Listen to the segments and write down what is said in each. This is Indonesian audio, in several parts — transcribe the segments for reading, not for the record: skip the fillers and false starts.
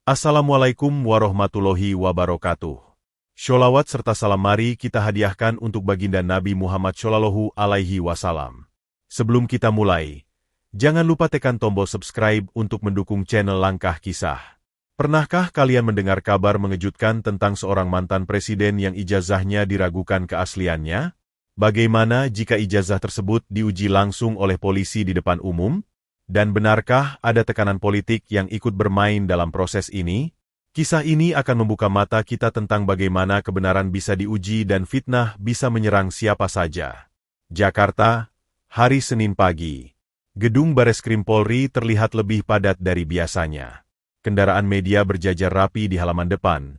Assalamualaikum warahmatullahi wabarakatuh. Sholawat serta salam mari kita hadiahkan untuk baginda Nabi Muhammad Shallallahu Alaihi Wasallam. Sebelum kita mulai, jangan lupa tekan tombol subscribe untuk mendukung channel Langkah Kisah. Pernahkah kalian mendengar kabar mengejutkan tentang seorang mantan presiden yang ijazahnya diragukan keasliannya? Bagaimana jika ijazah tersebut diuji langsung oleh polisi di depan umum? Dan benarkah ada tekanan politik yang ikut bermain dalam proses ini? Kisah ini akan membuka mata kita tentang bagaimana kebenaran bisa diuji dan fitnah bisa menyerang siapa saja. Jakarta, hari Senin pagi. Gedung Bareskrim Polri terlihat lebih padat dari biasanya. Kendaraan media berjajar rapi di halaman depan.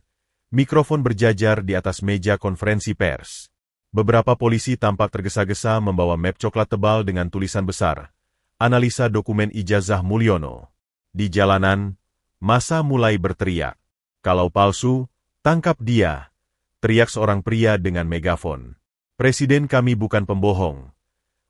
Mikrofon berjajar di atas meja konferensi pers. Beberapa polisi tampak tergesa-gesa membawa map coklat tebal dengan tulisan besar, "Analisa dokumen ijazah Mulyono." Di jalanan, massa mulai berteriak, "Kalau palsu, tangkap dia!" teriak seorang pria dengan megafon. "Presiden kami bukan pembohong."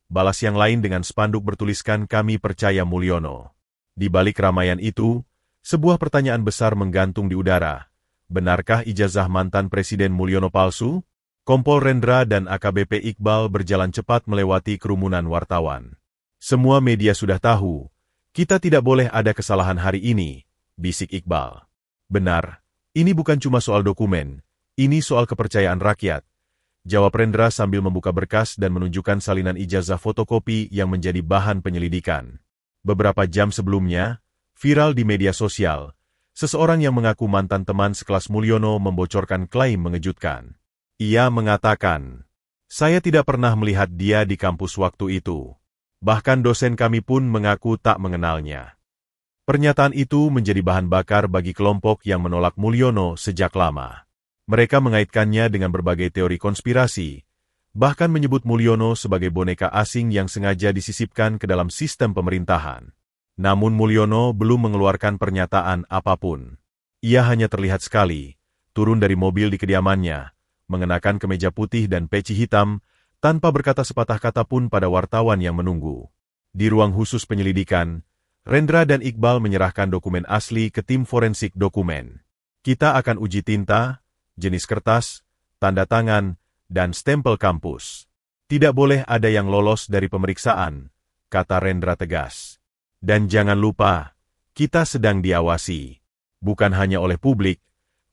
Balas yang lain dengan spanduk bertuliskan "Kami percaya Mulyono." Di balik ramaian itu, sebuah pertanyaan besar menggantung di udara. Benarkah ijazah mantan Presiden Mulyono palsu? Kompol Rendra dan AKBP Iqbal berjalan cepat melewati kerumunan wartawan. "Semua media sudah tahu, kita tidak boleh ada kesalahan hari ini," bisik Iqbal. "Benar, ini bukan cuma soal dokumen, ini soal kepercayaan rakyat," jawab Rendra sambil membuka berkas dan menunjukkan salinan ijazah fotokopi yang menjadi bahan penyelidikan. Beberapa jam sebelumnya, viral di media sosial, seseorang yang mengaku mantan teman sekelas Mulyono membocorkan klaim mengejutkan. Ia mengatakan, "Saya tidak pernah melihat dia di kampus waktu itu. Bahkan dosen kami pun mengaku tak mengenalnya." Pernyataan itu menjadi bahan bakar bagi kelompok yang menolak Mulyono sejak lama. Mereka mengaitkannya dengan berbagai teori konspirasi, bahkan menyebut Mulyono sebagai boneka asing yang sengaja disisipkan ke dalam sistem pemerintahan. Namun Mulyono belum mengeluarkan pernyataan apapun. Ia hanya terlihat sekali, turun dari mobil di kediamannya, mengenakan kemeja putih dan peci hitam, tanpa berkata sepatah kata pun pada wartawan yang menunggu. Di ruang khusus penyelidikan, Rendra dan Iqbal menyerahkan dokumen asli ke tim forensik dokumen. "Kita akan uji tinta, jenis kertas, tanda tangan, dan stempel kampus. Tidak boleh ada yang lolos dari pemeriksaan," kata Rendra tegas. "Dan jangan lupa, kita sedang diawasi. Bukan hanya oleh publik,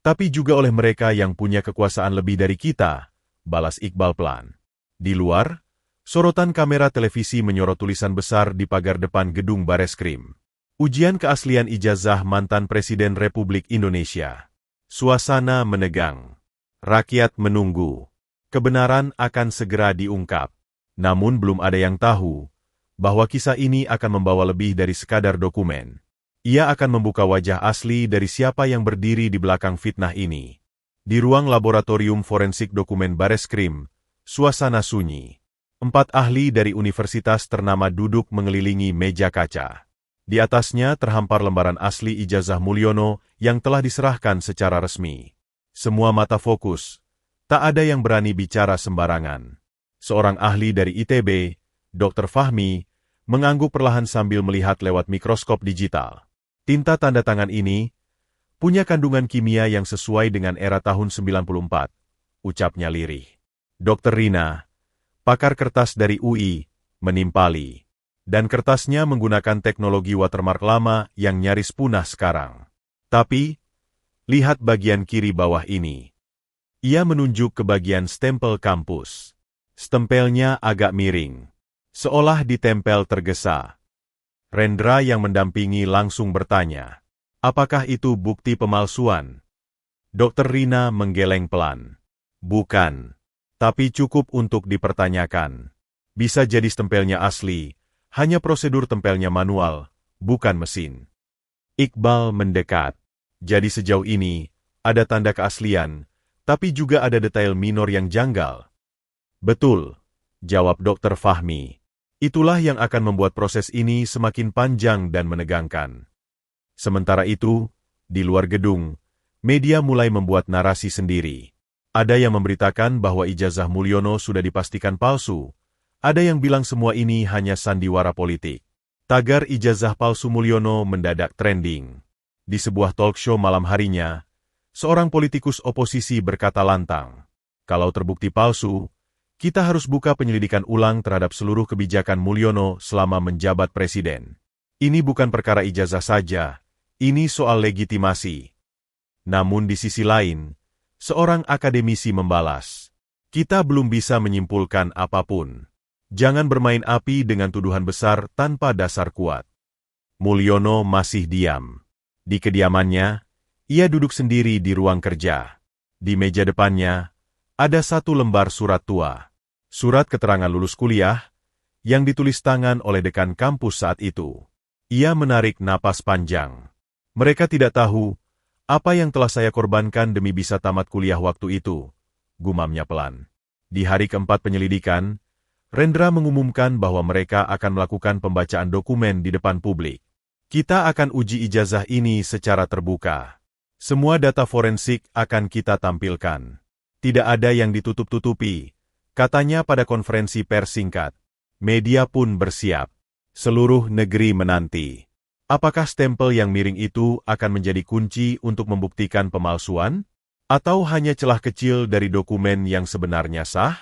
tapi juga oleh mereka yang punya kekuasaan lebih dari kita," balas Iqbal pelan. Di luar, sorotan kamera televisi menyorot tulisan besar di pagar depan gedung Bareskrim. "Ujian keaslian ijazah mantan Presiden Republik Indonesia." Suasana menegang. Rakyat menunggu. Kebenaran akan segera diungkap. Namun belum ada yang tahu bahwa kisah ini akan membawa lebih dari sekadar dokumen. Ia akan membuka wajah asli dari siapa yang berdiri di belakang fitnah ini. Di ruang laboratorium forensik dokumen Bareskrim, suasana sunyi. 4 ahli dari universitas ternama duduk mengelilingi meja kaca. Di atasnya terhampar lembaran asli ijazah Mulyono yang telah diserahkan secara resmi. Semua mata fokus. Tak ada yang berani bicara sembarangan. Seorang ahli dari ITB, Dr. Fahmi, mengangguk perlahan sambil melihat lewat mikroskop digital. "Tinta tanda tangan ini punya kandungan kimia yang sesuai dengan era tahun 94, ucapnya lirih. Dr. Rina, pakar kertas dari UI, menimpali. Dan kertasnya menggunakan teknologi watermark lama yang nyaris punah sekarang. Tapi, lihat bagian kiri bawah ini." Ia menunjuk ke bagian stempel kampus. Stempelnya agak miring, seolah ditempel tergesa. Rendra yang mendampingi langsung bertanya, "Apakah itu bukti pemalsuan?" Dr. Rina menggeleng pelan. "Bukan. Tapi cukup untuk dipertanyakan. Bisa jadi stempelnya asli, hanya prosedur tempelnya manual, bukan mesin." Iqbal mendekat. "Jadi sejauh ini, ada tanda keaslian, tapi juga ada detail minor yang janggal." "Betul," jawab Dr. Fahmi. "Itulah yang akan membuat proses ini semakin panjang dan menegangkan." Sementara itu, di luar gedung, media mulai membuat narasi sendiri. Ada yang memberitakan bahwa ijazah Mulyono sudah dipastikan palsu. Ada yang bilang semua ini hanya sandiwara politik. Tagar ijazah palsu Mulyono mendadak trending. Di sebuah talk show malam harinya, seorang politikus oposisi berkata lantang, "Kalau terbukti palsu, kita harus buka penyelidikan ulang terhadap seluruh kebijakan Mulyono selama menjabat presiden. Ini bukan perkara ijazah saja, ini soal legitimasi." Namun di sisi lain, seorang akademisi membalas, "Kita belum bisa menyimpulkan apapun. Jangan bermain api dengan tuduhan besar tanpa dasar kuat." Mulyono masih diam. Di kediamannya, ia duduk sendiri di ruang kerja. Di meja depannya, ada satu lembar surat tua. Surat keterangan lulus kuliah, yang ditulis tangan oleh dekan kampus saat itu. Ia menarik napas panjang. "Mereka tidak tahu apa yang telah saya korbankan demi bisa tamat kuliah waktu itu," gumamnya pelan. Di hari keempat penyelidikan, Rendra mengumumkan bahwa mereka akan melakukan pembacaan dokumen di depan publik. "Kita akan uji ijazah ini secara terbuka. Semua data forensik akan kita tampilkan. Tidak ada yang ditutup-tutupi," katanya pada konferensi pers singkat. Media pun bersiap. Seluruh negeri menanti. Apakah stempel yang miring itu akan menjadi kunci untuk membuktikan pemalsuan? Atau hanya celah kecil dari dokumen yang sebenarnya sah?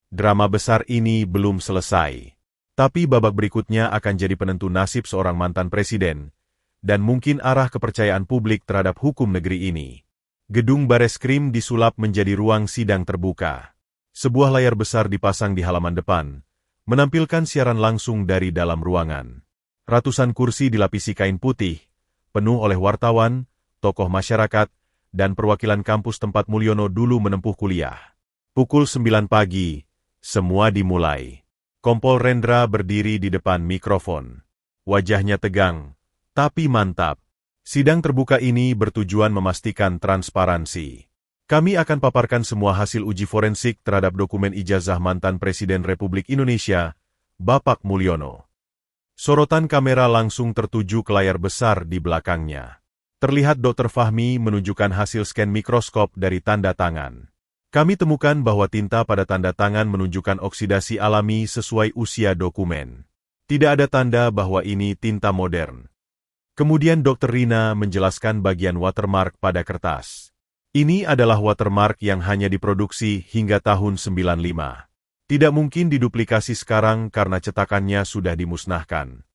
Drama besar ini belum selesai. Tapi babak berikutnya akan jadi penentu nasib seorang mantan presiden, dan mungkin arah kepercayaan publik terhadap hukum negeri ini. Gedung Bareskrim disulap menjadi ruang sidang terbuka. Sebuah layar besar dipasang di halaman depan, menampilkan siaran langsung dari dalam ruangan. Ratusan kursi dilapisi kain putih, penuh oleh wartawan, tokoh masyarakat, dan perwakilan kampus tempat Mulyono dulu menempuh kuliah. Pukul 9 pagi, semua dimulai. Kompol Rendra berdiri di depan mikrofon. Wajahnya tegang, tapi mantap. Sidang terbuka ini bertujuan memastikan transparansi. "Kami akan paparkan semua hasil uji forensik terhadap dokumen ijazah mantan Presiden Republik Indonesia, Bapak Mulyono." Sorotan kamera langsung tertuju ke layar besar di belakangnya. Terlihat Dr. Fahmi menunjukkan hasil scan mikroskop dari tanda tangan. "Kami temukan bahwa tinta pada tanda tangan menunjukkan oksidasi alami sesuai usia dokumen. Tidak ada tanda bahwa ini tinta modern." Kemudian Dr. Rina menjelaskan bagian watermark pada kertas. "Ini adalah watermark yang hanya diproduksi hingga tahun 95. Tidak mungkin diduplikasi sekarang karena cetakannya sudah dimusnahkan."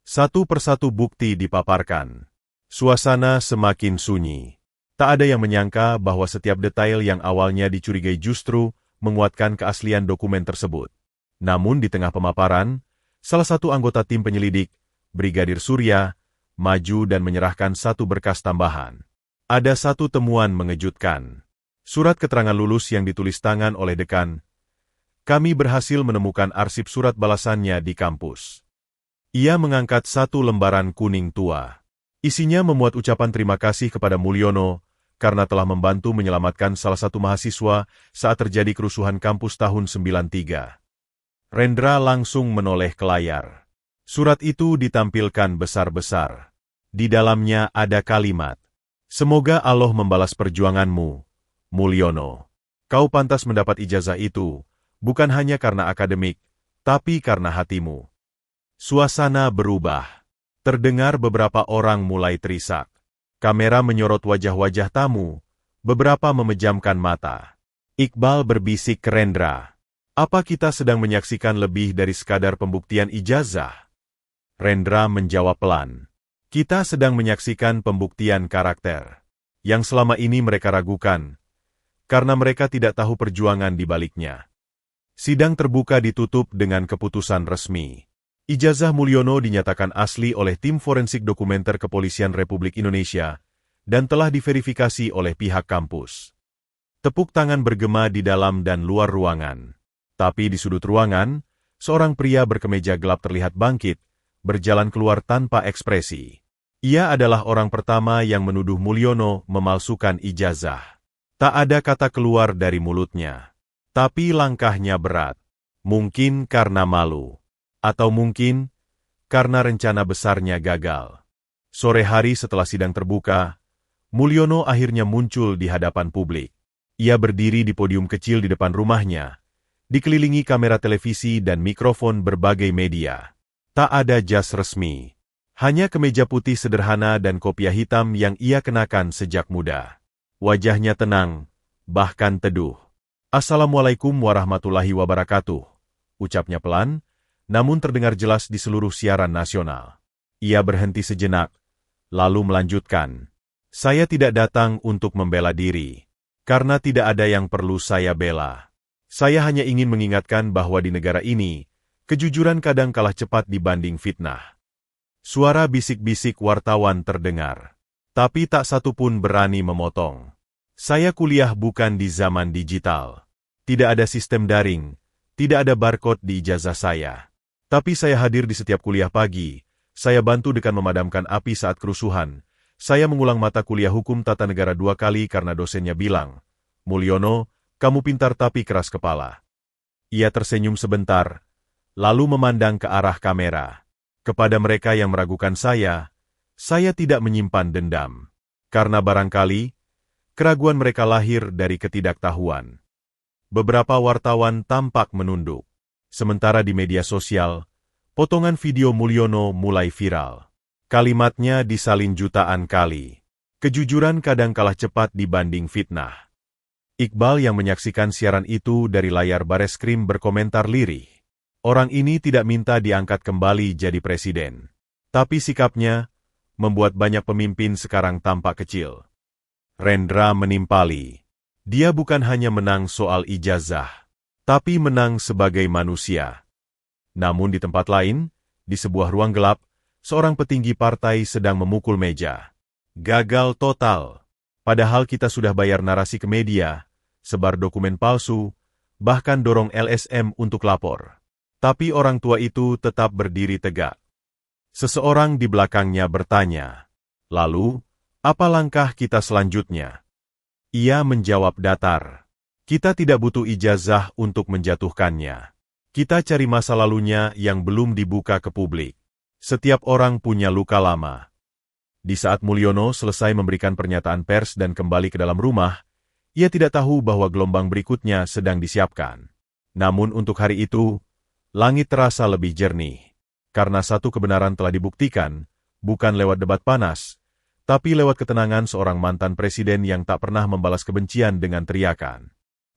Satu persatu bukti dipaparkan. Suasana semakin sunyi. Tak ada yang menyangka bahwa setiap detail yang awalnya dicurigai justru menguatkan keaslian dokumen tersebut. Namun di tengah pemaparan, salah satu anggota tim penyelidik, Brigadir Surya, maju dan menyerahkan satu berkas tambahan. Ada satu temuan mengejutkan. Surat keterangan lulus yang ditulis tangan oleh dekan. "Kami berhasil menemukan arsip surat balasannya di kampus." Ia mengangkat satu lembaran kuning tua. Isinya memuat ucapan terima kasih kepada Mulyono karena telah membantu menyelamatkan salah satu mahasiswa saat terjadi kerusuhan kampus tahun 93. Rendra langsung menoleh ke layar. Surat itu ditampilkan besar-besar. Di dalamnya ada kalimat, "Semoga Allah membalas perjuanganmu, Mulyono. Kau pantas mendapat ijazah itu, bukan hanya karena akademik, tapi karena hatimu." Suasana berubah. Terdengar beberapa orang mulai terisak. Kamera menyorot wajah-wajah tamu, beberapa memejamkan mata. Iqbal berbisik ke Rendra, "Apa kita sedang menyaksikan lebih dari sekadar pembuktian ijazah?" Rendra menjawab pelan, "Kita sedang menyaksikan pembuktian karakter, yang selama ini mereka ragukan, karena mereka tidak tahu perjuangan di baliknya." Sidang terbuka ditutup dengan keputusan resmi. Ijazah Mulyono dinyatakan asli oleh tim forensik dokumenter Kepolisian Republik Indonesia dan telah diverifikasi oleh pihak kampus. Tepuk tangan bergema di dalam dan luar ruangan. Tapi di sudut ruangan, seorang pria berkemeja gelap terlihat bangkit, berjalan keluar tanpa ekspresi. Ia adalah orang pertama yang menuduh Mulyono memalsukan ijazah. Tak ada kata keluar dari mulutnya. Tapi langkahnya berat. Mungkin karena malu. Atau mungkin karena rencana besarnya gagal. Sore hari setelah sidang terbuka, Mulyono akhirnya muncul di hadapan publik. Ia berdiri di podium kecil di depan rumahnya, dikelilingi kamera televisi dan mikrofon berbagai media. Tak ada jas resmi. Hanya kemeja putih sederhana dan kopiah hitam yang ia kenakan sejak muda. Wajahnya tenang, bahkan teduh. "Assalamualaikum warahmatullahi wabarakatuh," ucapnya pelan, namun terdengar jelas di seluruh siaran nasional. Ia berhenti sejenak, lalu melanjutkan, "Saya tidak datang untuk membela diri, karena tidak ada yang perlu saya bela. Saya hanya ingin mengingatkan bahwa di negara ini, kejujuran kadang kalah cepat dibanding fitnah." Suara bisik-bisik wartawan terdengar, tapi tak satu pun berani memotong. "Saya kuliah bukan di zaman digital. Tidak ada sistem daring, tidak ada barcode di ijazah saya. Tapi saya hadir di setiap kuliah pagi, saya bantu dekan memadamkan api saat kerusuhan. Saya mengulang mata kuliah hukum tata negara 2 kali karena dosennya bilang, 'Mulyono, kamu pintar tapi keras kepala.'" Ia tersenyum sebentar, lalu memandang ke arah kamera. "Kepada mereka yang meragukan saya tidak menyimpan dendam. Karena barangkali, keraguan mereka lahir dari ketidaktahuan." Beberapa wartawan tampak menunduk. Sementara di media sosial, potongan video Mulyono mulai viral. Kalimatnya disalin jutaan kali. "Kejujuran kadang kalah cepat dibanding fitnah." Iqbal yang menyaksikan siaran itu dari layar Bareskrim berkomentar lirih. Orang ini tidak minta diangkat kembali jadi presiden. Tapi sikapnya membuat banyak pemimpin sekarang tampak kecil. Rendra menimpali. Dia bukan hanya menang soal ijazah, tapi menang sebagai manusia. Namun di tempat lain, di sebuah ruang gelap, seorang petinggi partai sedang memukul meja. Gagal total. Padahal kita sudah bayar narasi ke media, sebar dokumen palsu, bahkan dorong LSM untuk lapor. Tapi orang tua itu tetap berdiri tegak. Seseorang di belakangnya bertanya, "Lalu, apa langkah kita selanjutnya?" Ia menjawab datar, "Kita tidak butuh ijazah untuk menjatuhkannya. Kita cari masa lalunya yang belum dibuka ke publik. Setiap orang punya luka lama." Di saat Mulyono selesai memberikan pernyataan pers dan kembali ke dalam rumah, ia tidak tahu bahwa gelombang berikutnya sedang disiapkan. Namun untuk hari itu, langit terasa lebih jernih, karena satu kebenaran telah dibuktikan, bukan lewat debat panas, tapi lewat ketenangan seorang mantan presiden yang tak pernah membalas kebencian dengan teriakan.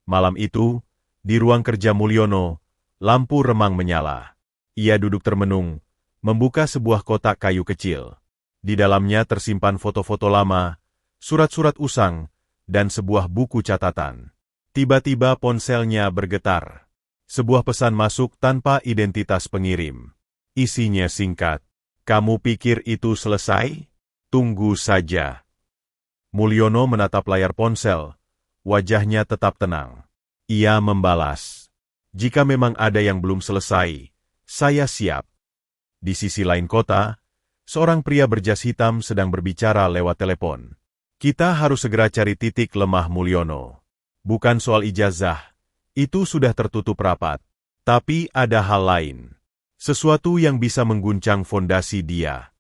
Malam itu, di ruang kerja Mulyono, lampu remang menyala. Ia duduk termenung, membuka sebuah kotak kayu kecil. Di dalamnya tersimpan foto-foto lama, surat-surat usang, dan sebuah buku catatan. Tiba-tiba ponselnya bergetar. Sebuah pesan masuk tanpa identitas pengirim. Isinya singkat. "Kamu pikir itu selesai? Tunggu saja." Mulyono menatap layar ponsel. Wajahnya tetap tenang. Ia membalas, "Jika memang ada yang belum selesai, saya siap." Di sisi lain kota, seorang pria berjas hitam sedang berbicara lewat telepon. "Kita harus segera cari titik lemah Mulyono. Bukan soal ijazah. Itu sudah tertutup rapat. Tapi ada hal lain. Sesuatu yang bisa mengguncang fondasi dia."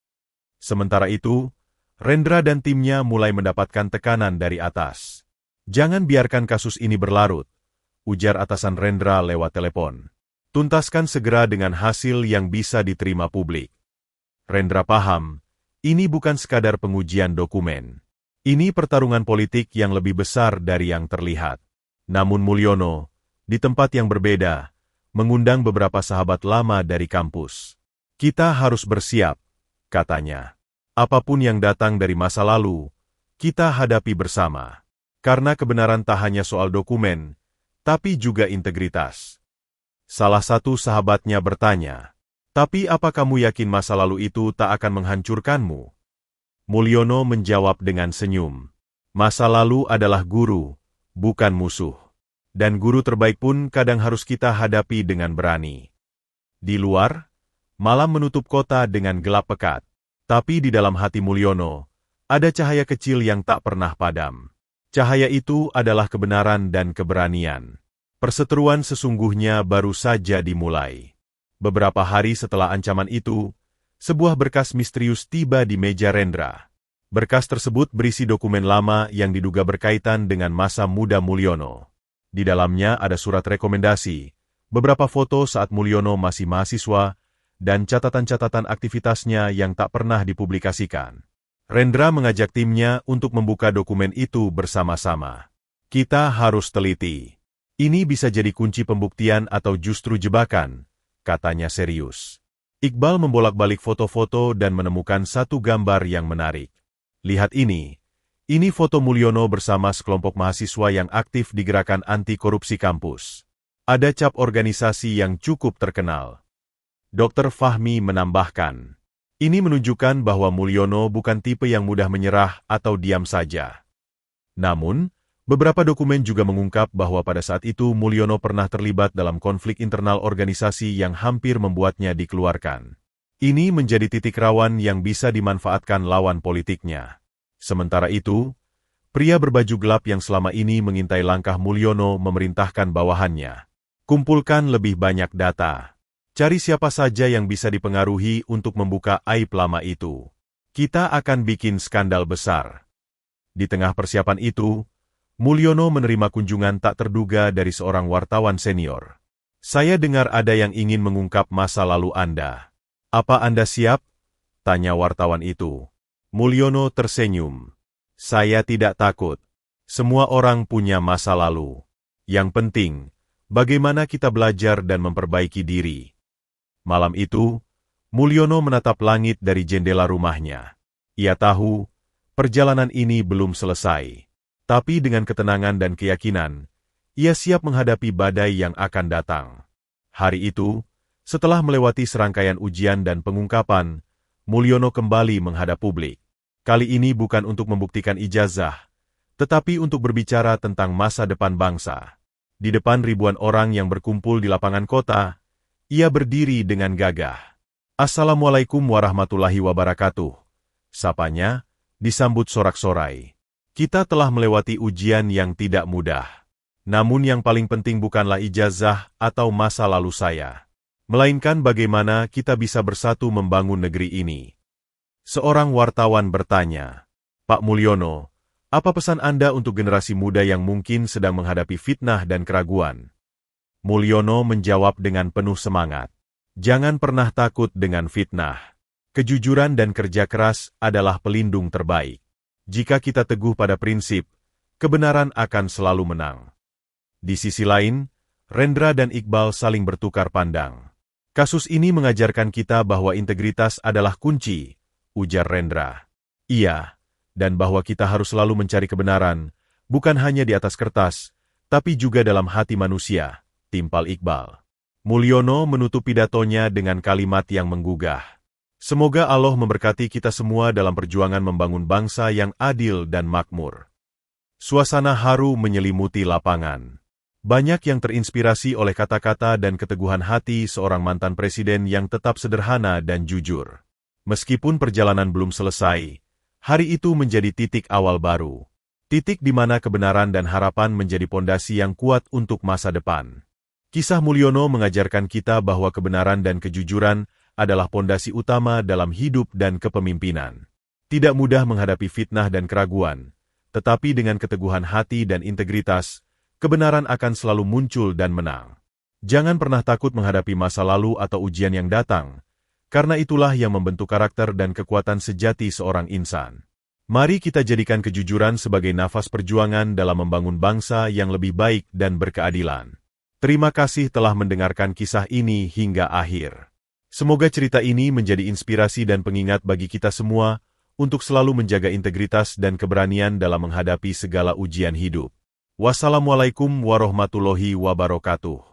Sementara itu, Rendra dan timnya mulai mendapatkan tekanan dari atas. "Jangan biarkan kasus ini berlarut," ujar atasan Rendra lewat telepon. "Tuntaskan segera dengan hasil yang bisa diterima publik." Rendra paham, ini bukan sekadar pengujian dokumen. Ini pertarungan politik yang lebih besar dari yang terlihat. Namun Mulyono, di tempat yang berbeda, mengundang beberapa sahabat lama dari kampus. "Kita harus bersiap," katanya. "Apapun yang datang dari masa lalu, kita hadapi bersama. Karena kebenaran tak hanya soal dokumen, tapi juga integritas." Salah satu sahabatnya bertanya, "Tapi apa kamu yakin masa lalu itu tak akan menghancurkanmu?" Mulyono menjawab dengan senyum, "Masa lalu adalah guru, bukan musuh. Dan guru terbaik pun kadang harus kita hadapi dengan berani." Di luar, malam menutup kota dengan gelap pekat. Tapi di dalam hati Mulyono, ada cahaya kecil yang tak pernah padam. Cahaya itu adalah kebenaran dan keberanian. Perseteruan sesungguhnya baru saja dimulai. Beberapa hari setelah ancaman itu, sebuah berkas misterius tiba di meja Rendra. Berkas tersebut berisi dokumen lama yang diduga berkaitan dengan masa muda Mulyono. Di dalamnya ada surat rekomendasi, beberapa foto saat Mulyono masih mahasiswa, dan catatan-catatan aktivitasnya yang tak pernah dipublikasikan. Rendra mengajak timnya untuk membuka dokumen itu bersama-sama. Kita harus teliti. Ini bisa jadi kunci pembuktian atau justru jebakan, katanya serius. Iqbal membolak-balik foto-foto dan menemukan satu gambar yang menarik. Lihat ini. Ini foto Mulyono bersama sekelompok mahasiswa yang aktif di gerakan anti korupsi kampus. Ada cap organisasi yang cukup terkenal. Dr. Fahmi menambahkan, ini menunjukkan bahwa Mulyono bukan tipe yang mudah menyerah atau diam saja. Namun, beberapa dokumen juga mengungkap bahwa pada saat itu Mulyono pernah terlibat dalam konflik internal organisasi yang hampir membuatnya dikeluarkan. Ini menjadi titik rawan yang bisa dimanfaatkan lawan politiknya. Sementara itu, pria berbaju gelap yang selama ini mengintai langkah Mulyono memerintahkan bawahannya. Kumpulkan lebih banyak data. Cari siapa saja yang bisa dipengaruhi untuk membuka aib lama itu. Kita akan bikin skandal besar. Di tengah persiapan itu, Mulyono menerima kunjungan tak terduga dari seorang wartawan senior. Saya dengar ada yang ingin mengungkap masa lalu Anda. Apa Anda siap? Tanya wartawan itu. Mulyono tersenyum. Saya tidak takut. Semua orang punya masa lalu. Yang penting, bagaimana kita belajar dan memperbaiki diri. Malam itu, Mulyono menatap langit dari jendela rumahnya. Ia tahu, perjalanan ini belum selesai. Tapi dengan ketenangan dan keyakinan, ia siap menghadapi badai yang akan datang. Hari itu, setelah melewati serangkaian ujian dan pengungkapan, Mulyono kembali menghadap publik. Kali ini bukan untuk membuktikan ijazah, tetapi untuk berbicara tentang masa depan bangsa. Di depan ribuan orang yang berkumpul di lapangan kota, ia berdiri dengan gagah. Assalamualaikum warahmatullahi wabarakatuh. Sapanya, disambut sorak-sorai. Kita telah melewati ujian yang tidak mudah. Namun yang paling penting bukanlah ijazah atau masa lalu saya, melainkan bagaimana kita bisa bersatu membangun negeri ini. Seorang wartawan bertanya, Pak Mulyono, apa pesan Anda untuk generasi muda yang mungkin sedang menghadapi fitnah dan keraguan? Mulyono menjawab dengan penuh semangat. Jangan pernah takut dengan fitnah. Kejujuran dan kerja keras adalah pelindung terbaik. Jika kita teguh pada prinsip, kebenaran akan selalu menang. Di sisi lain, Rendra dan Iqbal saling bertukar pandang. Kasus ini mengajarkan kita bahwa integritas adalah kunci, ujar Rendra. Iya, dan bahwa kita harus selalu mencari kebenaran, bukan hanya di atas kertas, tapi juga dalam hati manusia, timpal Iqbal. Mulyono menutup pidatonya dengan kalimat yang menggugah. Semoga Allah memberkati kita semua dalam perjuangan membangun bangsa yang adil dan makmur. Suasana haru menyelimuti lapangan. Banyak yang terinspirasi oleh kata-kata dan keteguhan hati seorang mantan presiden yang tetap sederhana dan jujur. Meskipun perjalanan belum selesai, hari itu menjadi titik awal baru. Titik di mana kebenaran dan harapan menjadi pondasi yang kuat untuk masa depan. Kisah Mulyono mengajarkan kita bahwa kebenaran dan kejujuran adalah pondasi utama dalam hidup dan kepemimpinan. Tidak mudah menghadapi fitnah dan keraguan, tetapi dengan keteguhan hati dan integritas, kebenaran akan selalu muncul dan menang. Jangan pernah takut menghadapi masa lalu atau ujian yang datang, karena itulah yang membentuk karakter dan kekuatan sejati seorang insan. Mari kita jadikan kejujuran sebagai nafas perjuangan dalam membangun bangsa yang lebih baik dan berkeadilan. Terima kasih telah mendengarkan kisah ini hingga akhir. Semoga cerita ini menjadi inspirasi dan pengingat bagi kita semua untuk selalu menjaga integritas dan keberanian dalam menghadapi segala ujian hidup. Wassalamualaikum warahmatullahi wabarakatuh.